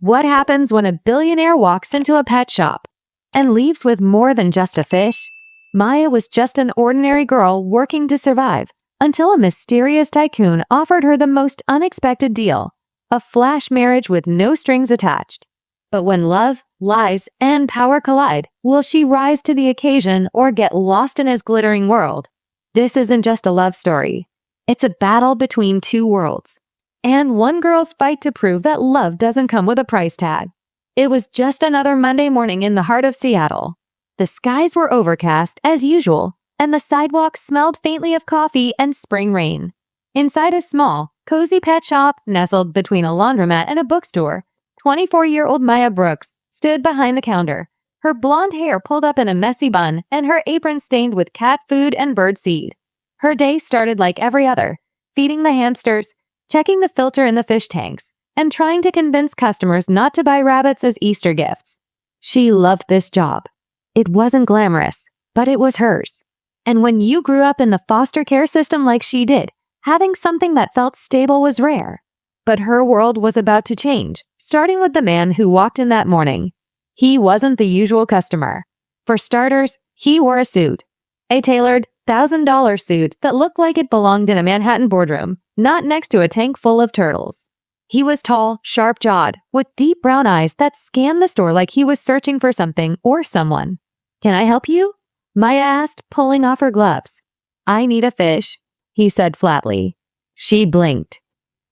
What happens when a billionaire walks into a pet shop and leaves with more than just a fish? Maya was just an ordinary girl working to survive until a mysterious tycoon offered her the most unexpected deal, a flash marriage with no strings attached. But when love, lies, and power collide, will she rise to the occasion or get lost in his glittering world? This isn't just a love story. It's a battle between two worlds, and one girl's fight to prove that love doesn't come with a price tag. It was just another Monday morning in the heart of Seattle. The skies were overcast as usual, and the sidewalks smelled faintly of coffee and spring rain. Inside a small, cozy pet shop nestled between a laundromat and a bookstore, 24-year-old Maya Brooks stood behind the counter, her blonde hair pulled up in a messy bun and her apron stained with cat food and bird seed. Her day started like every other, feeding the hamsters, checking the filter in the fish tanks, and trying to convince customers not to buy rabbits as Easter gifts. She loved this job. It wasn't glamorous, but it was hers. And when you grew up in the foster care system like she did, having something that felt stable was rare. But her world was about to change, starting with the man who walked in that morning. He wasn't the usual customer. For starters, he wore a suit. A tailored, $1,000 suit that looked like it belonged in a Manhattan boardroom, not next to a tank full of turtles. He was tall, sharp-jawed, with deep brown eyes that scanned the store like he was searching for something or someone. "Can I help you?" Maya asked, pulling off her gloves. "I need a fish," he said flatly. She blinked.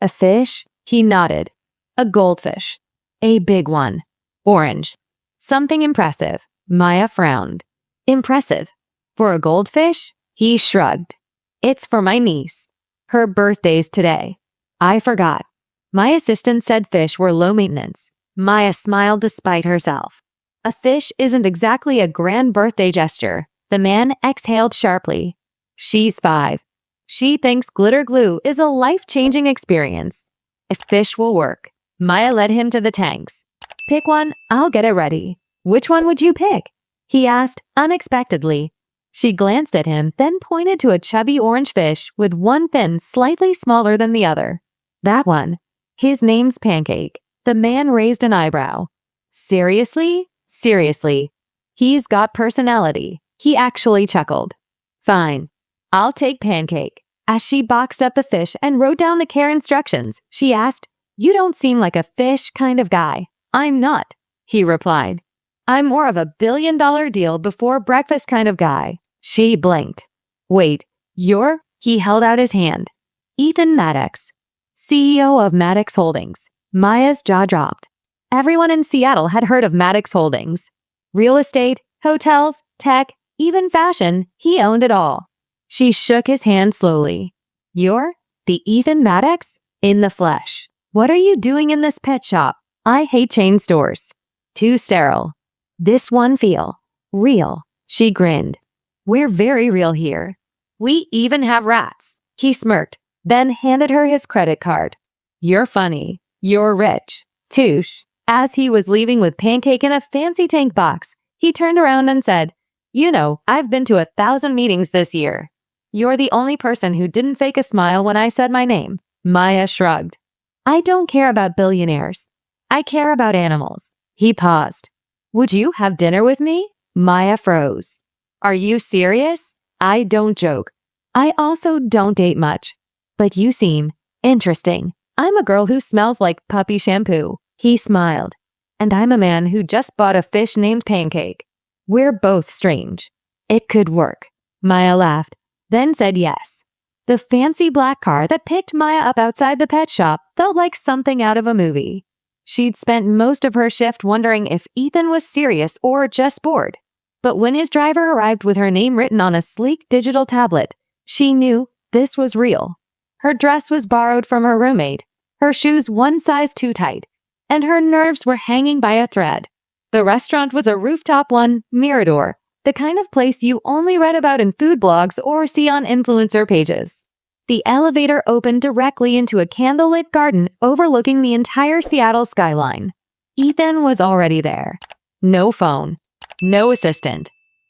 "A fish?" He nodded. "A goldfish. A big one. Orange. Something impressive." Maya frowned. "Impressive? For a goldfish?" He shrugged. "It's for my niece. Her birthday's today." "I forgot." My assistant said fish were low maintenance. Maya smiled despite herself. "A fish isn't exactly a grand birthday gesture." The man exhaled sharply. "She's 5. She thinks glitter glue is a life-changing experience. If fish will work." Maya led him to the tanks. "Pick one, I'll get it ready." "Which one would you pick?" he asked unexpectedly. She glanced at him, then pointed to a chubby orange fish with one fin slightly smaller than the other. "That one. His name's Pancake." The man raised an eyebrow. "Seriously? Seriously. He's got personality." He actually chuckled. "Fine. I'll take Pancake." As she boxed up the fish and wrote down the care instructions, she asked, "You don't seem like a fish kind of guy." "I'm not," he replied. "I'm more of a billion-dollar deal before breakfast kind of guy." She blinked. "Wait, you're?" He held out his hand. "Ethan Maddox, CEO of Maddox Holdings." Maya's jaw dropped. Everyone in Seattle had heard of Maddox Holdings. Real estate, hotels, tech, even fashion, he owned it all. She shook his hand slowly. "You're the Ethan Maddox?" "In the flesh." "What are you doing in this pet shop?" "I hate chain stores. Too sterile. This one feel real." She grinned. "We're very real here. We even have rats." He smirked, then handed her his credit card. "You're funny. You're rich." Touche. As he was leaving with Pancake in a fancy tank box, he turned around and said, "You know, I've been to 1,000 meetings this year. You're the only person who didn't fake a smile when I said my name." Maya shrugged. "I don't care about billionaires. I care about animals." He paused. "Would you have dinner with me?" Maya froze. "Are you serious?" "I don't joke. I also don't date much. But you seem interesting. I'm a girl who smells like puppy shampoo." He smiled. "And I'm a man who just bought a fish named Pancake. We're both strange. It could work." Maya laughed, then said yes. The fancy black car that picked Maya up outside the pet shop felt like something out of a movie. She'd spent most of her shift wondering if Ethan was serious or just bored. But when his driver arrived with her name written on a sleek digital tablet, she knew this was real. Her dress was borrowed from her roommate, her shoes one size too tight, and her nerves were hanging by a thread. The restaurant was a rooftop one, Mirador, the kind of place you only read about in food blogs or see on influencer pages. The elevator opened directly into a candlelit garden overlooking the entire Seattle skyline. Ethan was already there. No phone, no assistant,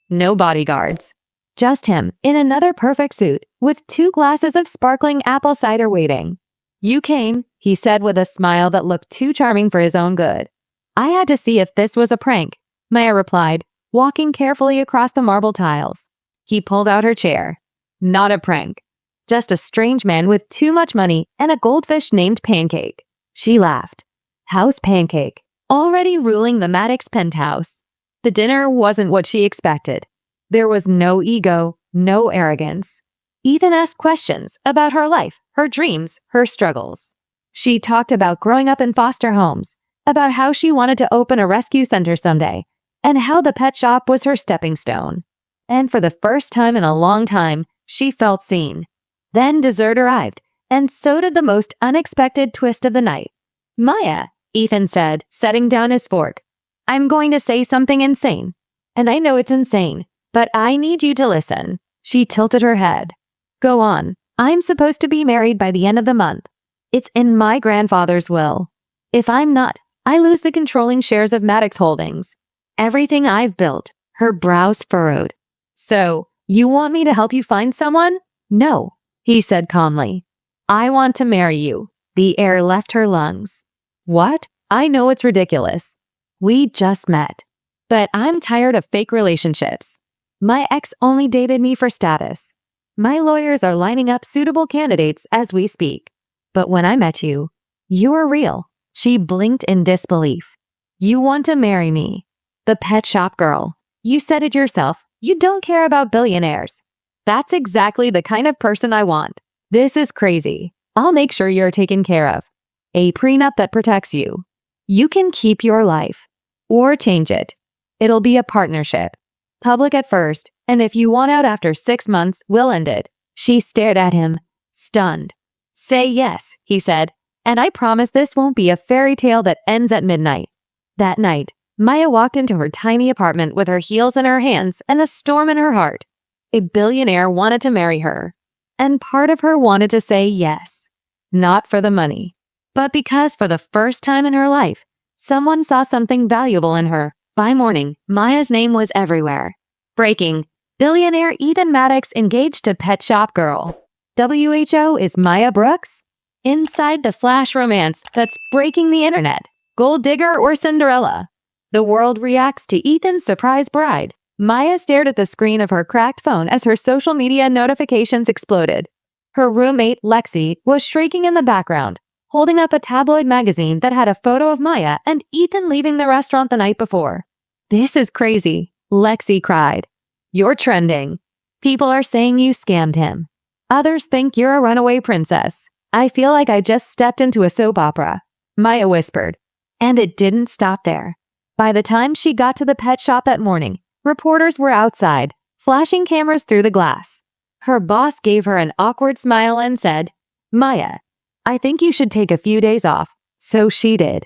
no bodyguards. Just him in another perfect suit with 2 glasses of sparkling apple cider waiting. "You came," he said with a smile that looked too charming for his own good. I had to see if this was a prank, Maya replied, walking carefully across the marble tiles. He pulled out her chair. Not a prank. Just a strange man with too much money and a goldfish named Pancake. She laughed. How's Pancake? Already ruling the Maddox penthouse. The dinner wasn't what she expected. There was no ego, no arrogance. Ethan asked questions about her life, her dreams, her struggles. She talked about growing up in foster homes, about how she wanted to open a rescue center someday, and how the pet shop was her stepping stone. And for the first time in a long time, she felt seen. Then dessert arrived, and so did the most unexpected twist of the night. Maya, Ethan said, setting down his fork. I'm going to say something insane. And I know it's insane, but I need you to listen. She tilted her head. Go on. I'm supposed to be married by the end of the month. It's in my grandfather's will. If I'm not, I lose the controlling shares of Maddox Holdings. Everything I've built. Her brows furrowed. So, you want me to help you find someone? No, he said calmly. I want to marry you. The air left her lungs. What? I know it's ridiculous. We just met. But I'm tired of fake relationships. My ex only dated me for status. My lawyers are lining up suitable candidates as we speak. But when I met you, you were real. She blinked in disbelief. You want to marry me. The pet shop girl. You said it yourself. You don't care about billionaires. That's exactly the kind of person I want. This is crazy. I'll make sure you're taken care of. A prenup that protects you. You can keep your life. Or change it. It'll be a partnership. Public at first, and if you want out after 6 months, we'll end it. She stared at him, stunned. Say yes, he said, and I promise this won't be a fairy tale that ends at midnight. That night, Maya walked into her tiny apartment with her heels in her hands and a storm in her heart. A billionaire wanted to marry her, and part of her wanted to say yes. Not for the money, but because for the first time in her life, someone saw something valuable in her. By morning, Maya's name was everywhere. Breaking. Billionaire Ethan Maddox engaged to pet shop girl. WHO is Maya Brooks? Inside the flash romance that's breaking the internet. Gold digger or Cinderella? The world reacts to Ethan's surprise bride. Maya stared at the screen of her cracked phone as her social media notifications exploded. Her roommate, Lexi, was shrieking in the background, holding up a tabloid magazine that had a photo of Maya and Ethan leaving the restaurant the night before. This is crazy, Lexi cried. You're trending. People are saying you scammed him. Others think you're a runaway princess. I feel like I just stepped into a soap opera, Maya whispered. And it didn't stop there. By the time she got to the pet shop that morning, reporters were outside, flashing cameras through the glass. Her boss gave her an awkward smile and said, Maya, I think you should take a few days off. So she did.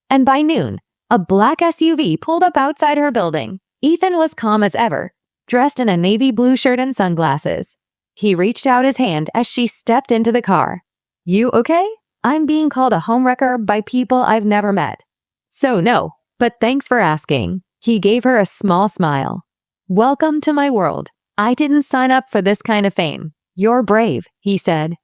And by noon, a black SUV pulled up outside her building. Ethan was calm as ever, dressed in a navy blue shirt and sunglasses. He reached out his hand as she stepped into the car. You okay? I'm being called a homewrecker by people I've never met. So no, but thanks for asking. He gave her a small smile. Welcome to my world. I didn't sign up for this kind of fame. You're brave, he said.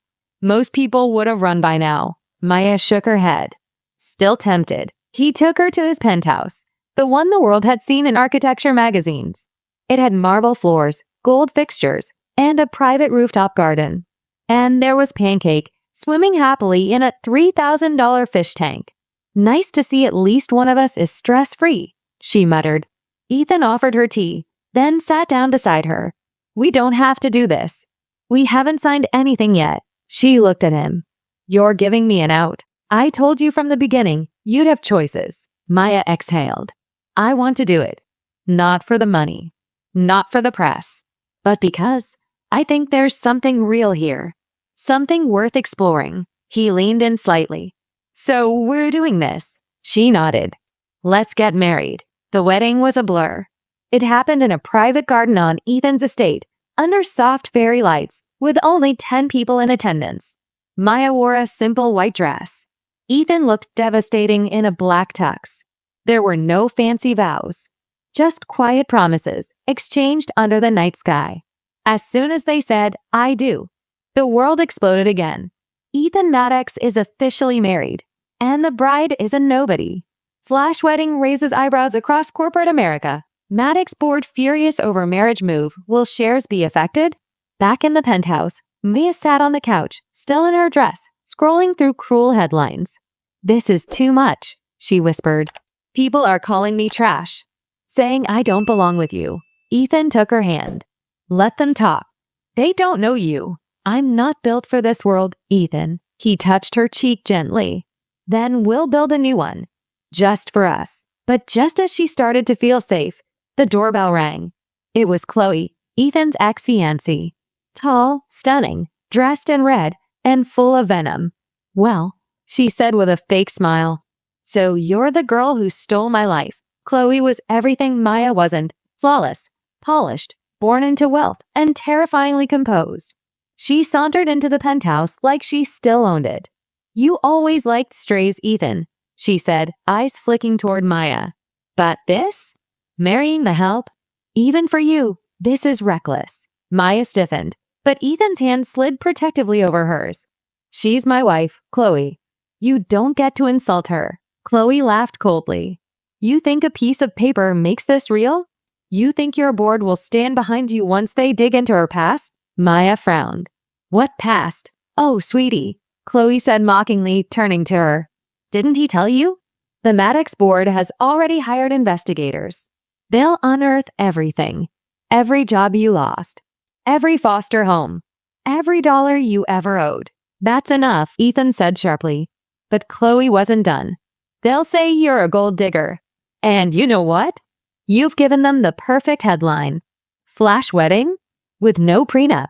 Most people would have run by now. Maya shook her head. Still tempted, he took her to his penthouse, the one the world had seen in architecture magazines. It had marble floors, gold fixtures, and a private rooftop garden. And there was Pancake, swimming happily in a $3,000 fish tank. Nice to see at least one of us is stress-free, she muttered. Ethan offered her tea, then sat down beside her. We don't have to do this. We haven't signed anything yet. She looked at him. You're giving me an out. I told you from the beginning you'd have choices. Maya exhaled. I want to do it. Not for the money. Not for the press. But because I think there's something real here. Something worth exploring. He leaned in slightly. So we're doing this. She nodded. Let's get married. The wedding was a blur. It happened in a private garden on Ethan's estate, under soft fairy lights, with only 10 people in attendance. Maya wore a simple white dress. Ethan looked devastating in a black tux. There were no fancy vows. Just quiet promises, exchanged under the night sky. As soon as they said, I do, the world exploded again. Ethan Maddox is officially married, and the bride is a nobody. Flash wedding raises eyebrows across corporate America. Maddox board furious over marriage move. Will shares be affected? Back in the penthouse, Mia sat on the couch, still in her dress, scrolling through cruel headlines. "This is too much," she whispered. "People are calling me trash, saying I don't belong with you." Ethan took her hand. "Let them talk. They don't know you. I'm not built for this world, Ethan." He touched her cheek gently. "Then we'll build a new one. Just for us." But just as she started to feel safe, the doorbell rang. It was Chloe, Ethan's ex-fiancée. Tall, stunning, dressed in red, and full of venom. "Well," she said with a fake smile. "So you're the girl who stole my life." Chloe was everything Maya wasn't. Flawless, polished, born into wealth, and terrifyingly composed. She sauntered into the penthouse like she still owned it. "You always liked strays, Ethan," she said, eyes flicking toward Maya. "But this? Marrying the help? Even for you, this is reckless." Maya stiffened, but Ethan's hand slid protectively over hers. "She's my wife, Chloe. You don't get to insult her." Chloe laughed coldly. "You think a piece of paper makes this real? You think your board will stand behind you once they dig into her past?" Maya frowned. "What past?" "Oh, sweetie," Chloe said mockingly, turning to her. "Didn't he tell you? The Maddox board has already hired investigators. They'll unearth everything. Every job you lost. Every foster home. Every dollar you ever owed." "That's enough," Ethan said sharply. But Chloe wasn't done. "They'll say you're a gold digger. And you know what? You've given them the perfect headline. Flash wedding? With no prenup.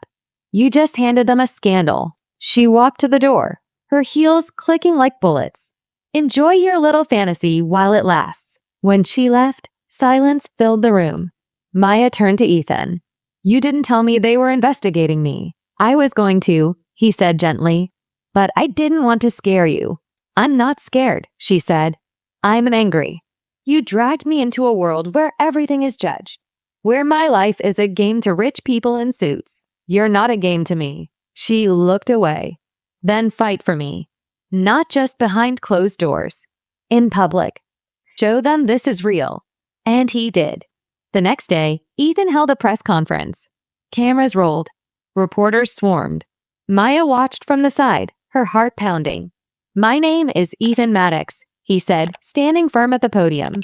You just handed them a scandal." She walked to the door, her heels clicking like bullets. "Enjoy your little fantasy while it lasts." When she left, silence filled the room. Maya turned to Ethan. "You didn't tell me they were investigating me." "I was going to," he said gently. "But I didn't want to scare you." "I'm not scared," she said. "I'm angry. You dragged me into a world where everything is judged, where my life is a game to rich people in suits. You're not a game to me." She looked away. "Then fight for me. Not just behind closed doors. In public. Show them this is real." And he did. The next day, Ethan held a press conference. Cameras rolled. Reporters swarmed. Maya watched from the side, her heart pounding. "My name is Ethan Maddox," he said, standing firm at the podium.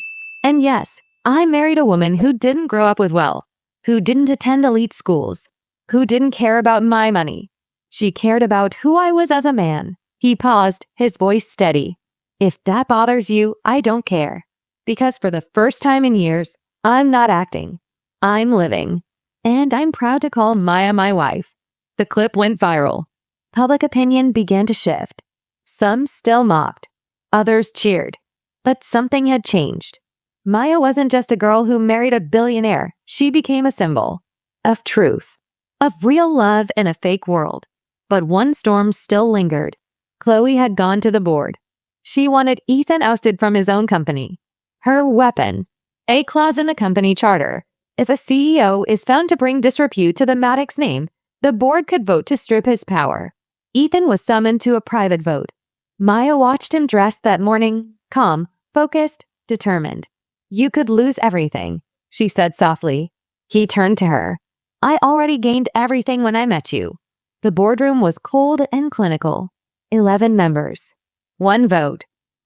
"And yes, I married a woman who didn't grow up with wealth, who didn't attend elite schools, who didn't care about my money. She cared about who I was as a man." He paused, his voice steady. "If that bothers you, I don't care. Because for the first time in years, I'm not acting. I'm living. And I'm proud to call Maya my wife." The clip went viral. Public opinion began to shift. Some still mocked. Others cheered. But something had changed. Maya wasn't just a girl who married a billionaire. She became a symbol of truth, of real love in a fake world. But one storm still lingered. Chloe had gone to the board. She wanted Ethan ousted from his own company. Her weapon. A clause in the company charter. If a CEO is found to bring disrepute to the Maddox name, the board could vote to strip his power. Ethan was summoned to a private vote. Maya watched him dressed that morning, calm, focused, determined. "You could lose everything," she said softly. He turned to her. "I already gained everything when I met you." The boardroom was cold and clinical. 11 members. 1 vote.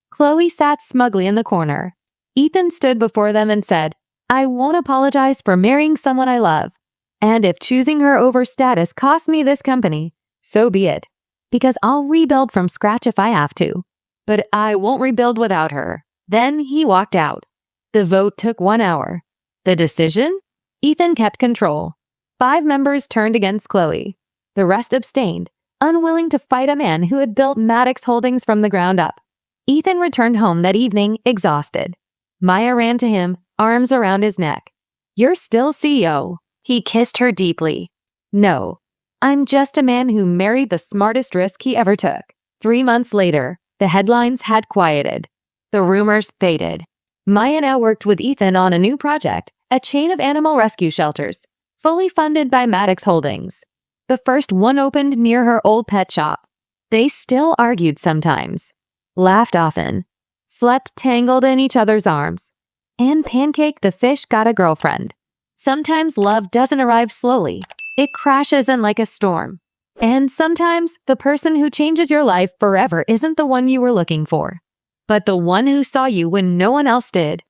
Chloe sat smugly in the corner. Ethan stood before them and said, "I won't apologize for marrying someone I love. And if choosing her over status costs me this company, so be it. Because I'll rebuild from scratch if I have to. But I won't rebuild without her." Then he walked out. The vote took 1 hour. The decision? Ethan kept control. 5 members turned against Chloe. The rest abstained, unwilling to fight a man who had built Maddox Holdings from the ground up. Ethan returned home that evening, exhausted. Maya ran to him, arms around his neck. "You're still CEO." He kissed her deeply. "No. I'm just a man who married the smartest risk he ever took." 3 months later, the headlines had quieted. The rumors faded. Maya now worked with Ethan on a new project, a chain of animal rescue shelters, fully funded by Maddox Holdings. The first one opened near her old pet shop. They still argued sometimes, laughed often, slept tangled in each other's arms. And Pancake the fish got a girlfriend. Sometimes love doesn't arrive slowly. It crashes in like a storm. And sometimes the person who changes your life forever isn't the one you were looking for, but the one who saw you when no one else did.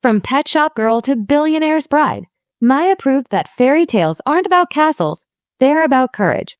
From Pet Shop Girl to Billionaire's Bride, Maya proved that fairy tales aren't about castles, they're about courage.